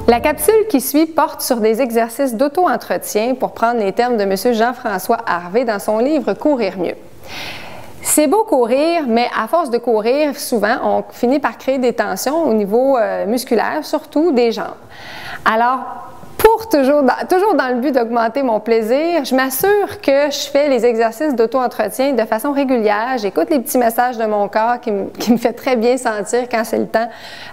La capsule qui suit porte sur des exercices d'auto-entretien pour prendre les termes de M. Jean-François Harvey dans son livre « Courir mieux ». C'est beau courir, mais à force de courir, souvent, on finit par créer des tensions au niveau musculaire, surtout des jambes. Alors, toujours dans le but d'augmenter mon plaisir, je m'assure que je fais les exercices d'auto-entretien de façon régulière. J'écoute les petits messages de mon corps qui me fait très bien sentir quand c'est le temps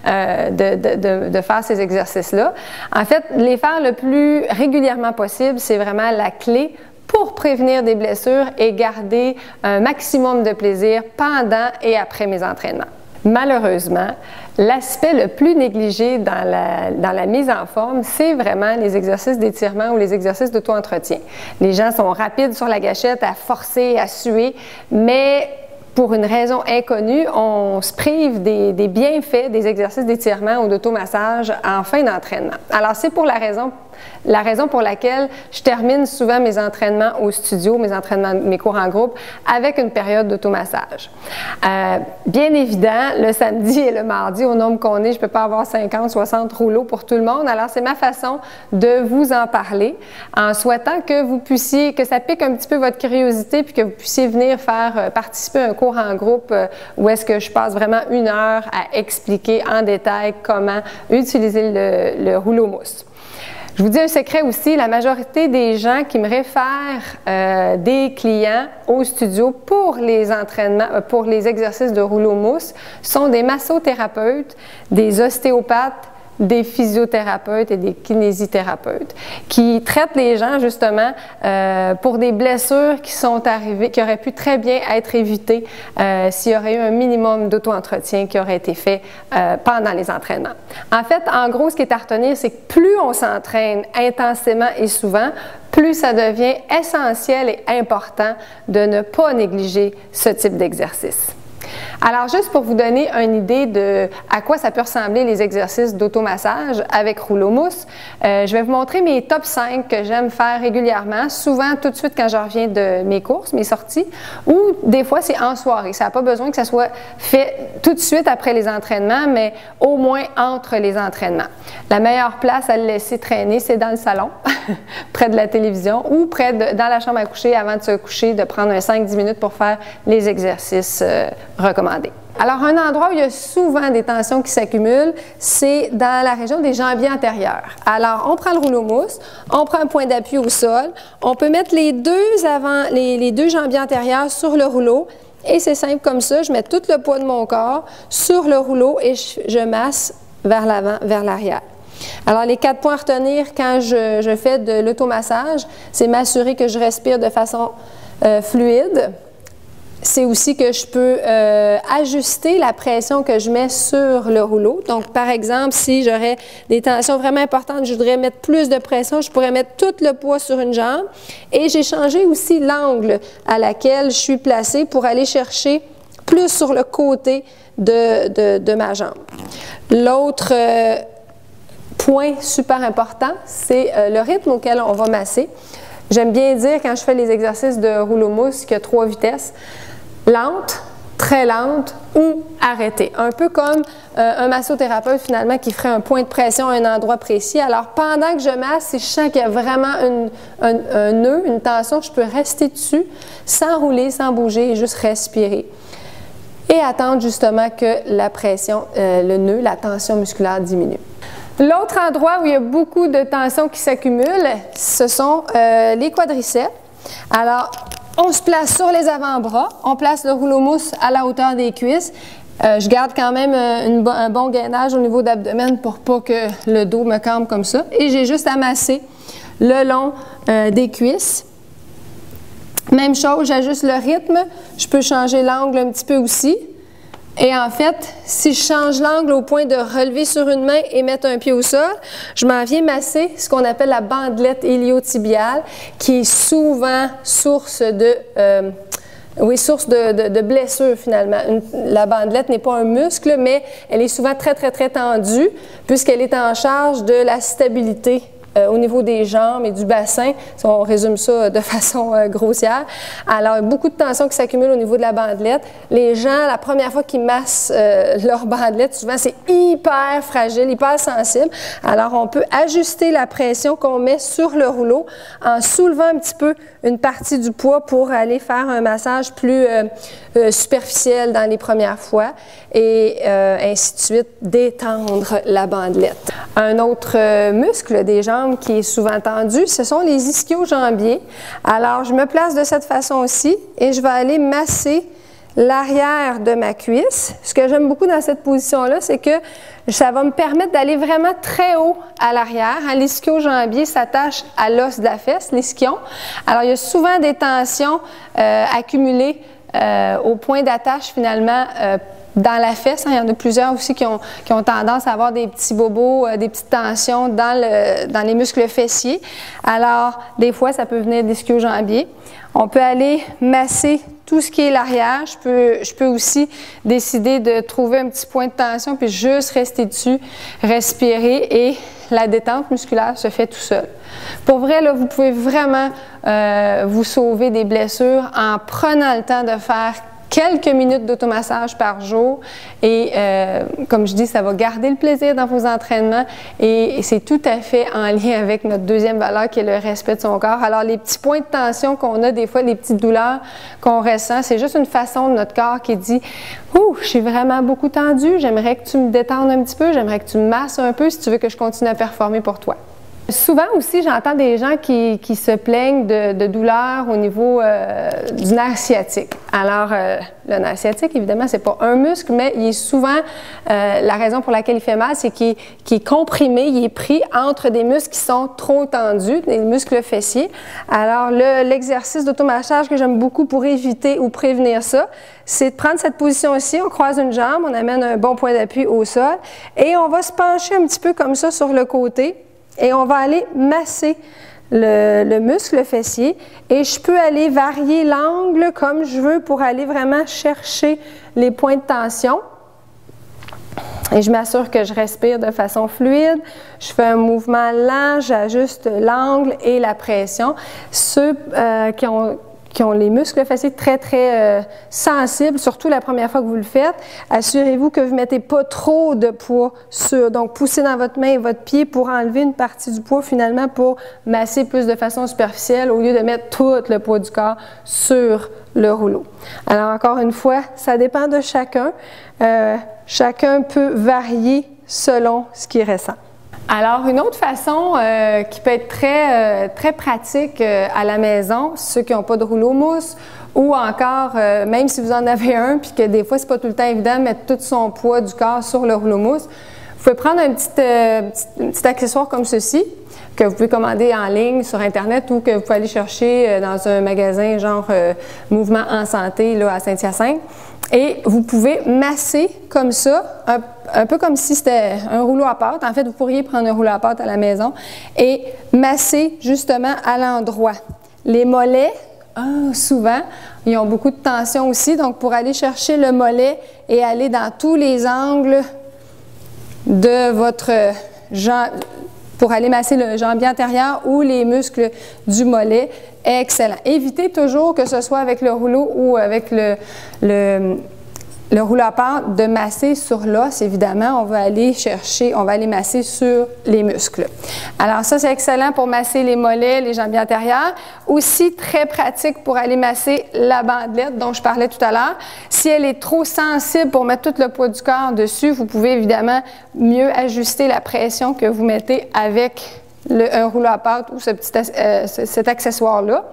de faire ces exercices-là. En fait, les faire le plus régulièrement possible, c'est vraiment la clé pour prévenir des blessures et garder un maximum de plaisir pendant et après mes entraînements. Malheureusement, l'aspect le plus négligé dans la mise en forme, c'est vraiment les exercices d'étirement ou les exercices d'auto-entretien. Les gens sont rapides sur la gâchette à forcer, à suer, mais pour une raison inconnue, on se prive des bienfaits des exercices d'étirement ou d'automassage en fin d'entraînement. Alors, c'est pour la raison pour laquelle je termine souvent mes entraînements au studio, mes cours en groupe, avec une période d'automassage. Bien évident, le samedi et le mardi, au nombre qu'on est, je ne peux pas avoir 50, 60 rouleaux pour tout le monde. Alors, c'est ma façon de vous en parler en souhaitant que ça pique un petit peu votre curiosité puis que vous puissiez venir faire participer à un cours en groupe où est-ce que je passe vraiment 1 heure à expliquer en détail comment utiliser le rouleau mousse. Je vous dis un secret aussi, la majorité des gens qui me réfèrent des clients au studio pour les entraînements, pour les exercices de rouleau mousse sont des massothérapeutes, des ostéopathes, des physiothérapeutes et des kinésithérapeutes qui traitent les gens justement pour des blessures qui sont arrivées, qui auraient pu très bien être évitées s'il y aurait eu un minimum d'auto-entretien qui aurait été fait pendant les entraînements. En fait, en gros, ce qui est à retenir, c'est que plus on s'entraîne intensément et souvent, plus ça devient essentiel et important de ne pas négliger ce type d'exercice. Alors, juste pour vous donner une idée de à quoi ça peut ressembler les exercices d'automassage avec rouleau mousse, je vais vous montrer mes top 5 que j'aime faire régulièrement, souvent tout de suite quand je reviens de mes courses, mes sorties, ou des fois c'est en soirée. Ça n'a pas besoin que ça soit fait tout de suite après les entraînements, mais au moins entre les entraînements. La meilleure place à le laisser traîner, c'est dans le salon, près de la télévision, ou dans la chambre à coucher avant de se coucher, de prendre un 5-10 minutes pour faire les exercices recommandés. Alors, un endroit où il y a souvent des tensions qui s'accumulent, c'est dans la région des jambiers antérieurs. Alors, on prend le rouleau mousse, on prend un point d'appui au sol, on peut mettre les deux jambiers antérieurs sur le rouleau, et c'est simple comme ça, je mets tout le poids de mon corps sur le rouleau et je masse vers l'avant, vers l'arrière. Alors, les 4 points à retenir quand je fais de l'automassage, c'est m'assurer que je respire de façon fluide. C'est aussi que je peux ajuster la pression que je mets sur le rouleau. Donc, par exemple, si j'aurais des tensions vraiment importantes, je voudrais mettre plus de pression, je pourrais mettre tout le poids sur une jambe. Et j'ai changé aussi l'angle à laquelle je suis placée pour aller chercher plus sur le côté de ma jambe. L'autre point super important, c'est le rythme auquel on va masser. J'aime bien dire, quand je fais les exercices de rouleau mousse, qu'il y a 3 vitesses. Lente, très lente ou arrêtée. Un peu comme un massothérapeute finalement qui ferait un point de pression à un endroit précis. Alors pendant que je masse, si je sens qu'il y a vraiment un nœud, une tension, je peux rester dessus sans rouler, sans bouger et juste respirer. Et attendre justement que la pression, le nœud, la tension musculaire diminue. L'autre endroit où il y a beaucoup de tensions qui s'accumulent, ce sont les quadriceps. Alors, on se place sur les avant-bras, on place le rouleau mousse à la hauteur des cuisses. Je garde quand même un bon gainage au niveau d'abdomen pour pas que le dos me campe comme ça. Et j'ai juste à masser le long des cuisses. Même chose, j'ajuste le rythme. Je peux changer l'angle un petit peu aussi. Et en fait, si je change l'angle au point de relever sur une main et mettre un pied au sol, je m'en viens masser ce qu'on appelle la bandelette iliotibiale, qui est souvent source de blessures finalement. La bandelette n'est pas un muscle, mais elle est souvent très, très, très tendue puisqu'elle est en charge de la stabilité au niveau des jambes et du bassin, si on résume ça de façon grossière. Alors, beaucoup de tension qui s'accumule au niveau de la bandelette. Les gens, la première fois qu'ils massent leur bandelette, souvent c'est hyper fragile, hyper sensible. Alors, on peut ajuster la pression qu'on met sur le rouleau en soulevant un petit peu une partie du poids pour aller faire un massage plus superficiel dans les premières fois et ainsi de suite, détendre la bandelette. Un autre muscle des jambes qui est souvent tendu, ce sont les ischio-jambiers. Alors, je me place de cette façon aussi et je vais aller masser l'arrière de ma cuisse. Ce que j'aime beaucoup dans cette position-là, c'est que ça va me permettre d'aller vraiment très haut à l'arrière. L'ischio-jambier s'attache à l'os de la fesse, l'ischion. Alors, il y a souvent des tensions accumulées au point d'attache finalement dans la fesse. Il y en a plusieurs aussi qui ont tendance à avoir des petits bobos, des petites tensions dans les muscles fessiers. Alors, des fois, ça peut venir d'ischio-jambier. On peut aller masser tout ce qui est l'arrière. Je peux aussi décider de trouver un petit point de tension puis juste rester dessus, respirer et la détente musculaire se fait tout seul. Pour vrai, là, vous pouvez vraiment vous sauver des blessures en prenant le temps de faire quelques minutes d'automassage par jour et comme je dis, ça va garder le plaisir dans vos entraînements et c'est tout à fait en lien avec notre deuxième valeur qui est le respect de son corps. Alors les petits points de tension qu'on a des fois, les petites douleurs qu'on ressent, c'est juste une façon de notre corps qui dit « Ouh, je suis vraiment beaucoup tendu, j'aimerais que tu me détendes un petit peu, j'aimerais que tu me masses un peu si tu veux que je continue à performer pour toi ». Souvent aussi, j'entends des gens qui se plaignent de douleurs au niveau du nerf sciatique. Alors, le nerf sciatique, évidemment, c'est pas un muscle, mais il est souvent, la raison pour laquelle il fait mal, c'est qu'il est comprimé, il est pris entre des muscles qui sont trop tendus, des muscles fessiers. Alors, l'exercice d'automassage que j'aime beaucoup pour éviter ou prévenir ça, c'est de prendre cette position-ci, on croise une jambe, on amène un bon point d'appui au sol et on va se pencher un petit peu comme ça sur le côté. Et on va aller masser le muscle fessier et je peux aller varier l'angle comme je veux pour aller vraiment chercher les points de tension. Et je m'assure que je respire de façon fluide. Je fais un mouvement lent, j'ajuste l'angle et la pression. Ceux qui ont les muscles fessiers très sensibles, surtout la première fois que vous le faites, assurez-vous que vous ne mettez pas trop de poids sur. Donc, poussez dans votre main et votre pied pour enlever une partie du poids, finalement, pour masser plus de façon superficielle au lieu de mettre tout le poids du corps sur le rouleau. Alors, encore une fois, ça dépend de chacun. Chacun peut varier selon ce qu'il ressent. Alors, une autre façon qui peut être très pratique à la maison, ceux qui n'ont pas de rouleau mousse, ou encore, même si vous en avez un, puis que des fois, c'est pas tout le temps évident de mettre tout son poids du corps sur le rouleau mousse, vous pouvez prendre un petit accessoire comme ceci, que vous pouvez commander en ligne sur Internet ou que vous pouvez aller chercher dans un magasin genre Mouvement en santé là, à Saint-Hyacinthe. Et vous pouvez masser comme ça, un peu comme si c'était un rouleau à pâte. En fait, vous pourriez prendre un rouleau à pâte à la maison et masser justement à l'endroit. Les mollets, souvent, ils ont beaucoup de tension aussi. Donc, pour aller chercher le mollet et aller dans tous les angles de votre jambe, pour aller masser le jambier antérieur ou les muscles du mollet, excellent. Évitez toujours que ce soit avec le rouleau ou avec le rouleau à pâte de masser sur l'os, évidemment. On va aller masser sur les muscles. Alors ça, c'est excellent pour masser les mollets, les jambiers antérieurs. Aussi très pratique pour aller masser la bandelette dont je parlais tout à l'heure. Si elle est trop sensible pour mettre tout le poids du corps dessus, vous pouvez évidemment mieux ajuster la pression que vous mettez avec un rouleau à pâte ou cet accessoire-là.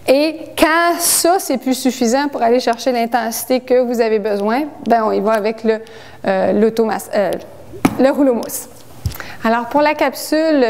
Et quand ça, c'est plus suffisant pour aller chercher l'intensité que vous avez besoin, ben on y va avec le rouleau mousse. Alors, pour la capsule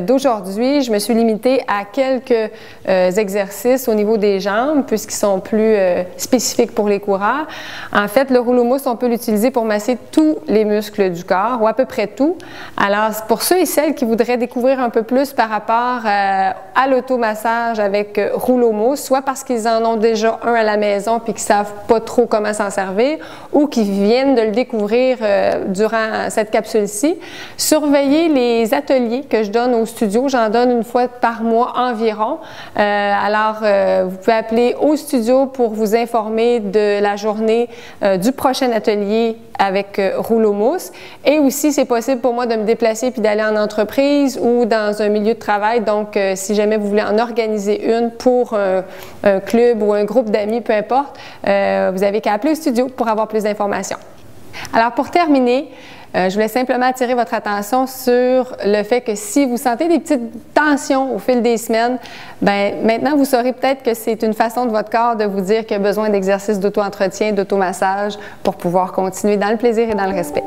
d'aujourd'hui, je me suis limitée à quelques exercices au niveau des jambes, puisqu'ils sont plus spécifiques pour les coureurs. En fait, le rouleau mousse, on peut l'utiliser pour masser tous les muscles du corps, ou à peu près tout. Alors, pour ceux et celles qui voudraient découvrir un peu plus par rapport à l'automassage avec rouleau mousse, soit parce qu'ils en ont déjà un à la maison puis qu'ils ne savent pas trop comment s'en servir, ou qui viennent de le découvrir durant cette capsule-ci, surveillez surveiller les ateliers que je donne au studio. J'en donne une fois par mois environ. Vous pouvez appeler au studio pour vous informer de la journée du prochain atelier avec rouleau mousse. Et aussi, c'est possible pour moi de me déplacer puis d'aller en entreprise ou dans un milieu de travail. Donc, si jamais vous voulez en organiser une pour un club ou un groupe d'amis, peu importe, vous avez qu'à appeler au studio pour avoir plus d'informations. Alors, pour terminer, je voulais simplement attirer votre attention sur le fait que si vous sentez des petites tensions au fil des semaines, maintenant vous saurez peut-être que c'est une façon de votre corps de vous dire qu'il a besoin d'exercices d'auto-entretien, d'automassage pour pouvoir continuer dans le plaisir et dans le respect.